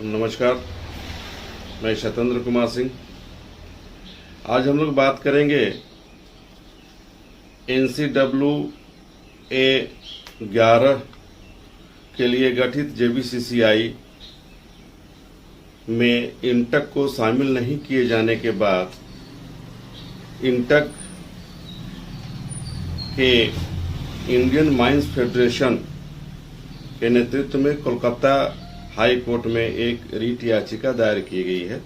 नमस्कार, मैं शतेंद्र कुमार सिंह। आज हम लोग बात करेंगे NCAA 11 के लिए गठित JBCCI में इंटक को शामिल नहीं किए जाने के बाद इंटक के इंडियन माइंस फेडरेशन के नेतृत्व में कोलकाता हाई कोर्ट में एक रीट याचिका दायर की गई है।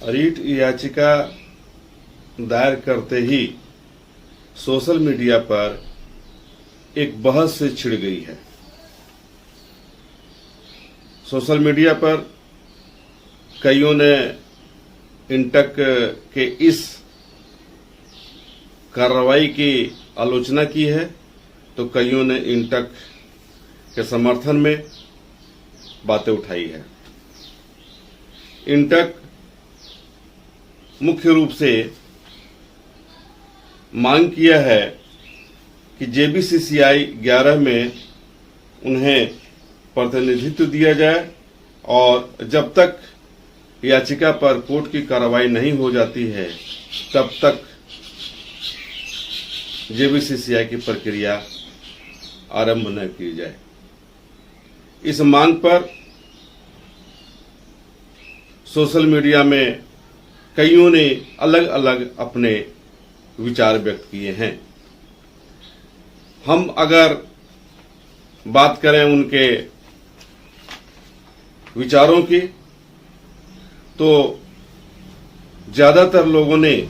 रीट याचिका दायर करते ही सोशल मीडिया पर एक बहस से छिड़ गई है। सोशल मीडिया पर कईयों ने इंटक के इस कार्रवाई की आलोचना की है, तो कईयों ने इंटक के समर्थन में बातें उठाई है। इंटक मुख्य रूप से मांग किया है कि JBCCI 11 में उन्हें प्रतिनिधित्व दिया जाए और जब तक याचिका पर कोर्ट की कार्रवाई नहीं हो जाती है तब तक JBCCI की प्रक्रिया आरंभ न की जाए। इस मांग पर सोशल मीडिया में कईयों ने अलग अलग अपने विचार व्यक्त किए हैं। हम अगर बात करें उनके विचारों की, तो ज्यादातर लोगों ने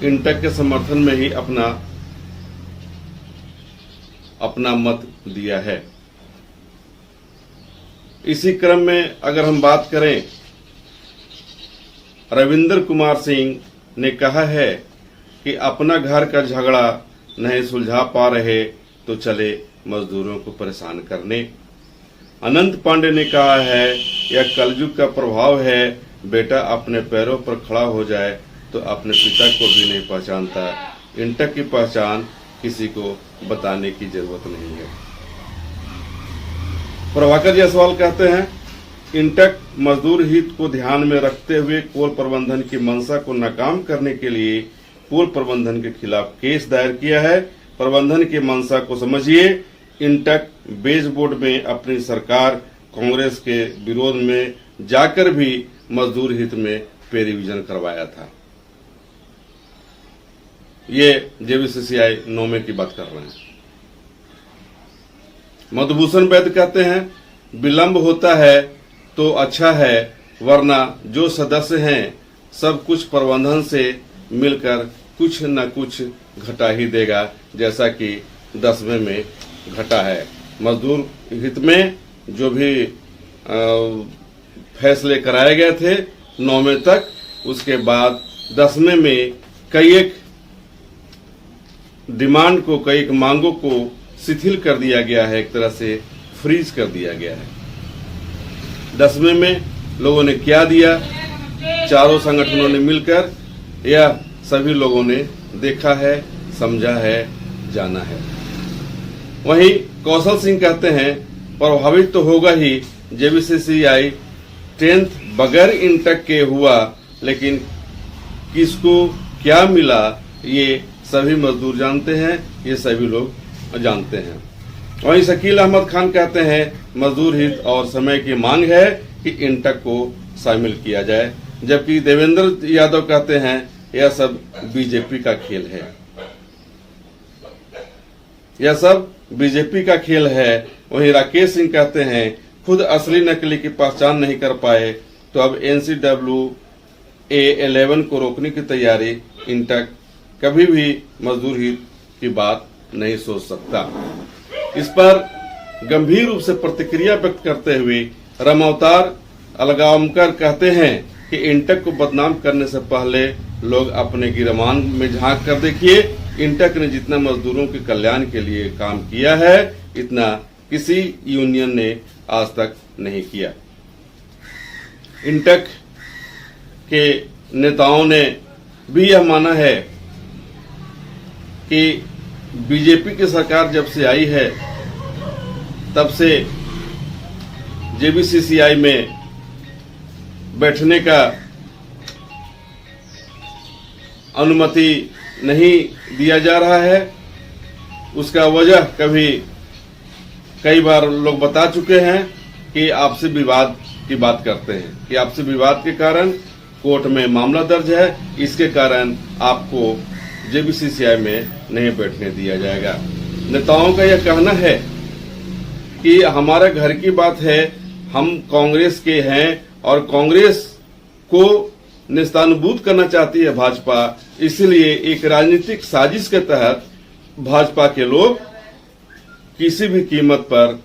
इंटक के समर्थन में ही अपना मत दिया है। इसी क्रम में अगर हम बात करें, रविंद्र कुमार सिंह ने कहा है कि अपना घर का झगड़ा नहीं सुलझा पा रहे तो चले मजदूरों को परेशान करने। अनंत पांडे ने कहा है यह कलयुग का प्रभाव है, बेटा अपने पैरों पर खड़ा हो जाए तो अपने पिता को भी नहीं पहचानता। इंटक की पहचान किसी को बताने की जरूरत नहीं है। प्रभाकर जायसवाल कहते हैं इंटक मजदूर हित को ध्यान में रखते हुए कोल प्रबंधन की मंशा को नाकाम करने के लिए कोल प्रबंधन के खिलाफ केस दायर किया है। प्रबंधन की मंशा को समझिए। इंटक बेस बोर्ड में अपनी सरकार कांग्रेस के विरोध में जाकर भी मजदूर हित में पे रिवीजन करवाया था। ये JBCCI 9 में की बात कर रहे हैं। मधुभूषण वैद्य कहते हैं विलंब होता है तो अच्छा है, वरना जो सदस्य हैं सब कुछ प्रबंधन से मिलकर कुछ न कुछ घटा ही देगा, जैसा कि 10वें में घटा है। मजदूर हित में जो भी फैसले कराए गए थे 9वें तक, उसके बाद 10वें में कई एक डिमांड को, कई एक मांगों को शिथिल कर दिया गया है, एक तरह से फ्रीज कर दिया गया है। 10वें में लोगों ने क्या दिया, चारों संगठनों ने मिलकर यह सभी लोगों ने देखा है, समझा है, जाना है। वहीं कौशल सिंह कहते हैं प्रभावित तो होगा ही, JBCCI 10th बगैर इंटक के हुआ, लेकिन किसको क्या मिला ये सभी मजदूर जानते हैं, ये सभी लोग जानते हैं। वहीं शकील अहमद खान कहते हैं मजदूर हित और समय की मांग है कि इंटक को शामिल किया जाए, जबकि देवेंद्र यादव कहते हैं यह सब बीजेपी का खेल है, यह सब बीजेपी का खेल है। वहीं राकेश सिंह कहते हैं खुद असली नकली की पहचान नहीं कर पाए तो अब NCAA 11 को रोकने की तैयारी। इंटक कभी भी मजदूर हित की बात नहीं सोच सकता। इस पर गंभीर रूप से प्रतिक्रिया व्यक्त करते हुए रामावतार अलगावकर कहते हैं कि इंटक को बदनाम करने से पहले लोग अपने गिरमान में झांक कर देखिए। इंटक ने जितना मजदूरों के कल्याण के लिए काम किया है, इतना किसी यूनियन ने आज तक नहीं किया। इंटक के नेताओं ने भी यह माना है कि बीजेपी की सरकार जब से आई है तब से जेबीसीसीआई में बैठने का अनुमति नहीं दिया जा रहा है। उसका वजह कई बार लोग बता चुके हैं कि आपसी विवाद की बात करते हैं कि आपसी विवाद के कारण कोर्ट में मामला दर्ज है, इसके कारण आपको जेबीसीसीआई में नहीं बैठने दिया जाएगा। नेताओं का यह कहना है कि हमारे घर की बात है, हम कांग्रेस के हैं और कांग्रेस को नेस्तानुबूद करना चाहती है भाजपा, इसलिए एक राजनीतिक साजिश के तहत भाजपा के लोग किसी भी कीमत पर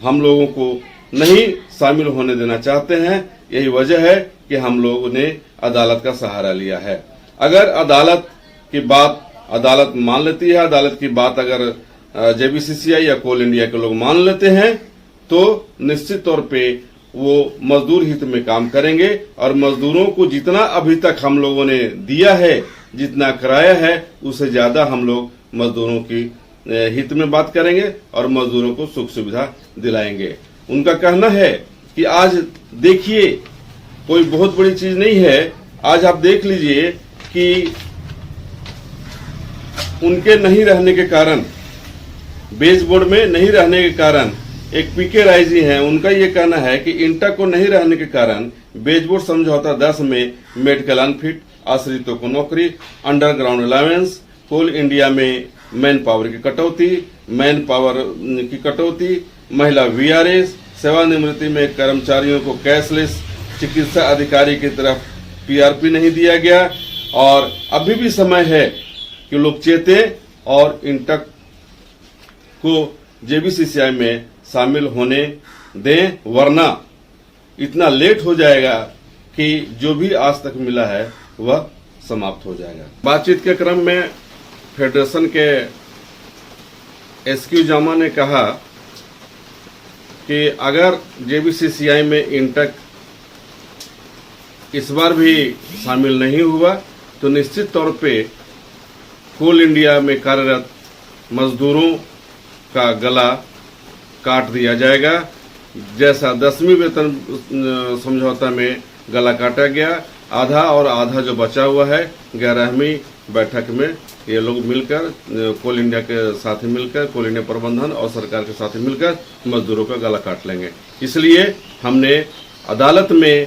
हम लोगों को नहीं शामिल होने देना चाहते हैं। यही वजह है कि हम लोगों ने अदालत का सहारा लिया है। अगर अदालत की बात अदालत मान लेती है, अदालत की बात अगर जेबीसीसीआई या कोल इंडिया के लोग मान लेते हैं, तो निश्चित तौर पे वो मजदूर हित में काम करेंगे और मजदूरों को जितना अभी तक हम लोगों ने दिया है, जितना कराया है, उससे ज्यादा हम लोग मजदूरों की हित में बात करेंगे और मजदूरों को सुख सुविधा दिलाएंगे। उनका कहना है कि आज देखिए, कोई बहुत बड़ी चीज नहीं है। आज आप देख लीजिए कि उनके नहीं रहने के कारण, बेस बोर्ड में नहीं रहने के कारण, एक पीके राय जी हैं, उनका ये कहना है कि इंटा को नहीं रहने के कारण बेस बोर्ड समझौता 10 में मेडिकल अनफिट, आश्रितों को नौकरी, अंडरग्राउंड अलावेंस, कोल इंडिया में मैन पावर की कटौती, मैन पावर की कटौती, महिला वीआरएस, सेवानिवृत्ति में कर्मचारियों को कैशलेस, चिकित्सा अधिकारी की तरफ पीआरपी नहीं दिया गया और अभी भी समय है कि लोग चेते और इंटक को जेबीसीसीआई में शामिल होने दें, वरना इतना लेट हो जाएगा कि जो भी आज तक मिला है वह समाप्त हो जाएगा। बातचीत के क्रम में फेडरेशन के एसक्यू जामा ने कहा कि अगर जेबीसीसीआई में इंटक इस बार भी शामिल नहीं हुआ तो निश्चित तौर पे कोल इंडिया में कार्यरत मजदूरों का गला काट दिया जाएगा। जैसा 10वीं वेतन समझौता में गला काटा गया, आधा और आधा जो बचा हुआ है 11वीं बैठक में ये लोग मिलकर, कोल इंडिया के साथ मिलकर, कोल इंडिया प्रबंधन और सरकार के साथ मिलकर मजदूरों का गला काट लेंगे। इसलिए हमने अदालत में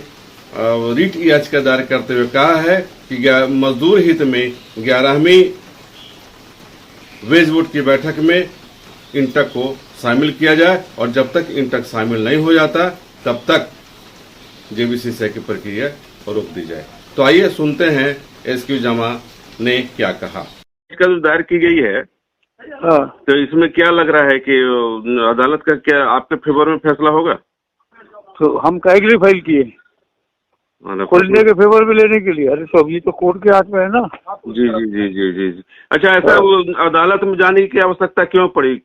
रिट याचिका दायर करते हुए कहा है कि मजदूर हित में 11वीं वेज बोर्ड की बैठक में इंटक को शामिल किया जाए और जब तक इंटक शामिल नहीं हो जाता तब तक जेबीसीसीआई की प्रक्रिया रोक दी जाए। तो आइए सुनते हैं एसक्यू जामा ने क्या कहा। कल दायर की गई है, तो इसमें क्या लग रहा है कि अदालत का क्या आपके फेवर में फैसला होगा? तो हम काहे के लिए फाइल किए? कोल इंडिया के फेवर में लेने के लिए। अरे सब ये तो कोर्ट के हाथ में है ना। जी जी जी जी जी जी। अच्छा, ऐसा अदालत में जाने की आवश्यकता क्यों पड़ी?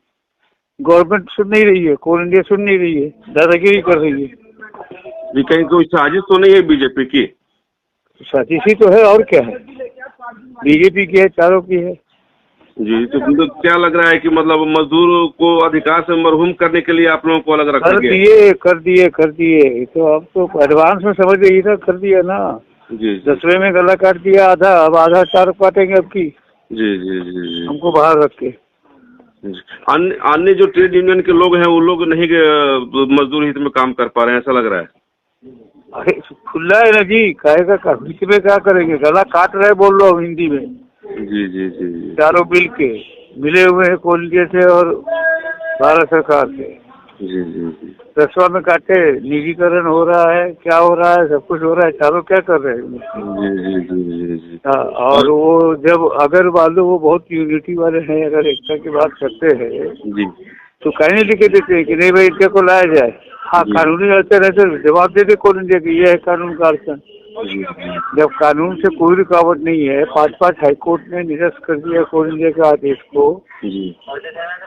गवर्नमेंट सुन नहीं रही है, कोल इंडिया सुन नहीं रही है, दादागिरी कर रही है। जी, कहीं कोई साजिश तो नहीं है बीजेपी की? साजिश ही तो है, और क्या है? बीजेपी की है, चारों की है। जी, तो क्या लग रहा है कि मतलब मजदूर को अधिकार से मरहूम करने के लिए आप लोगों को अलग रखा गया? कर दिए तो अब तो एडवांस में समझ रही था, कर दिया ना जी। 10वें में गला काट दिया आधा, अब आधा 4 काटेंगे अब की। जी जी जी जी। हमको बाहर रख के। अन्य जो ट्रेड यूनियन के लोग हैं वो लोग नहीं मजदूर हित में काम कर पा रहे हैं, ऐसा लग रहा है? अरे खुला है ना जी, काहेगा बीच में क्या करेंगे? गला काट रहे बोल लो हिंदी में। जी जी जी। चारों बिल के मिले हुए हैं कोल इंडिया से और भारत सरकार से। जी जी जी। 10वां में काटे, निजीकरण हो रहा है, क्या हो रहा है, सब कुछ हो रहा है, चारों क्या कर रहे हैं? जी जी जी जी। हाँ, और वो जब अगर वाले वो बहुत यूनिटी वाले हैं, अगर एकता की बात करते हैं जी, तो कहने लिखे देते हैं कि नहीं भाई इंडिया को लाया जाए। हाँ, कानूनी अड़चन है तो जवाब दे दे कोल इंडिया की, ये है कानून का अड़चन। जब कानून से कोई रुकावट नहीं है, 5 हाईकोर्ट ने निरस्त कर दिया कोल इंडिया के आदेश को,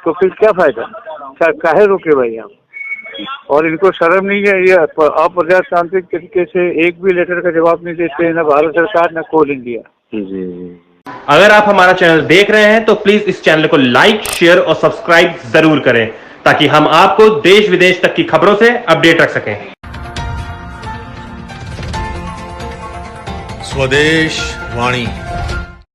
तो फिर क्या फायदा? काहे रोके भाई आप? और इनको शर्म नहीं है? ये अप्रजातांत्रिक तरीके से एक भी लेटर का जवाब नहीं देते हैं, ना भारत सरकार ना कोल इंडिया। अगर आप हमारा चैनल देख रहे हैं तो प्लीज इस चैनल को लाइक, शेयर और सब्सक्राइब जरूर करें। ताकि हम आपको देश विदेश तक की खबरों से अपडेट रख सकें। स्वदेश वाणी।